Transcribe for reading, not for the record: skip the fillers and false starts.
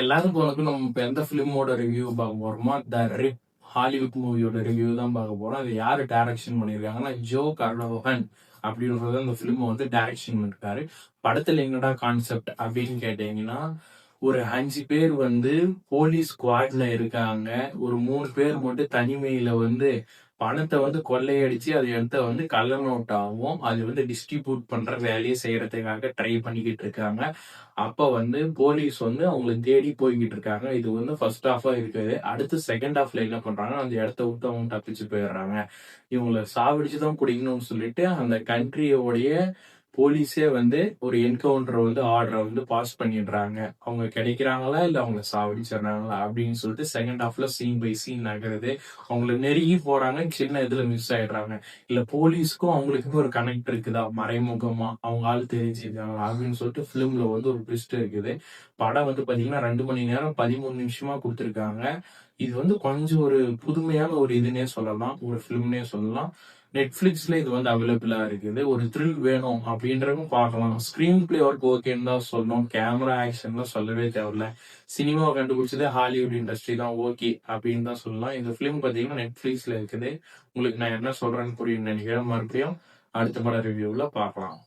எல்லாருக்கும் வணக்கம். நம்ம இப்போ எந்த ஃபிலிமோட ரிவ்யூ பார்க்க போறோமோ, த ரிப் ஹாலிவுட் மூவியோட ரிவ்யூ தான் பார்க்க போறோம். அது யாரு டைரக்ஷன் பண்ணியிருக்காங்கன்னா, ஜோ கர்டோகன் அப்படின்றது அந்த ஃபிலிம் வந்து டைரக்ஷன் பண்ணிருக்காரு. படத்துல என்னடா கான்செப்ட் அப்படின்னு கேட்டீங்கன்னா, ஒரு 5 பேர் வந்து போலீஸ் ஸ்குவாட்ல இருக்காங்க. ஒரு 3 பேர் மட்டும் தனிமையில வந்து பணத்தை வந்து கொள்ளையடிச்சு அதை எடுத்து வந்து கள்ள நோட்டாகவும் அது வந்து டிஸ்ட்ரிபியூட் பண்ற வேலையை செய்யறதுக்காக ட்ரை பண்ணிக்கிட்டு இருக்காங்க. அப்ப வந்து போலீஸ் வந்து அவங்களை தேடி போய்கிட்டு இருக்காங்க. இது வந்து ஃபர்ஸ்ட் ஹாஃபா இருக்குது. அடுத்து செகண்ட் ஹாஃப்ல என்ன பண்றாங்க, அந்த இடத்த விட்டு அவங்க தப்பிச்சு போயிடுறாங்க. இவங்களை சாவடிச்சுதான் பிடிக்கணும்னு சொல்லிட்டு அந்த கண்ட்ரியோடைய போலீஸே வந்து ஒரு என்கவுண்டர் வந்து ஆர்டரை வந்து பாஸ் பண்ணிடுறாங்க. அவங்க கிடைக்கிறாங்களா இல்ல அவங்க சாவடிச்சிடுறாங்களா அப்படின்னு சொல்லிட்டு செகண்ட் ஹாஃப்ல சீன் பை சீன் நகருது. அவங்களை நெருங்கி போறாங்க, சின்ன இதுல மிஸ் ஆயிடுறாங்க. இல்ல போலீஸ்க்கும் அவங்களுக்கும் ஒரு கனெக்ட் இருக்குதா மறைமுகமா, அவங்க ஆள் தெரிஞ்சுக்காங்க அப்படின்னு சொல்லிட்டு பிலிம்ல வந்து ஒரு ட்விஸ்ட் இருக்குது. படம் வந்து பாத்தீங்கன்னா 2 மணி நேரம் 13 நிமிஷமா கொடுத்துருக்காங்க. இது வந்து கொஞ்சம் ஒரு புதுமையான ஒரு இதுன்னே சொல்லலாம், ஒரு பிலிம்னே சொல்லலாம். நெட்ஃபிளிக்ஸ்ல இது வந்து அவைலபிளா இருக்குது. ஒரு த்ரில் வேணும் அப்படின்றவங்க பார்க்கலாம். ஸ்கிரீன் பிளே ஒர்க் ஓகேன்னு தான் சொல்லணும். கேமரா ஆக்ஷன்லாம் சொல்லவே தேவையில்ல. சினிமாவை கண்டுபிடிச்சதே ஹாலிவுட் இண்டஸ்ட்ரி தான், ஓகே அப்படின்னு தான் சொல்லலாம். இந்த ஃபிலிம் பார்த்தீங்கன்னா நெட்ஃபிளிக்ஸ்ல இருக்குது. உங்களுக்கு நான் என்ன சொல்றேன்னு புரியும்னு நினைக்கிறேன். மறுபடியும் அடுத்த பட ரிவ்யூவில் பார்க்கலாம்.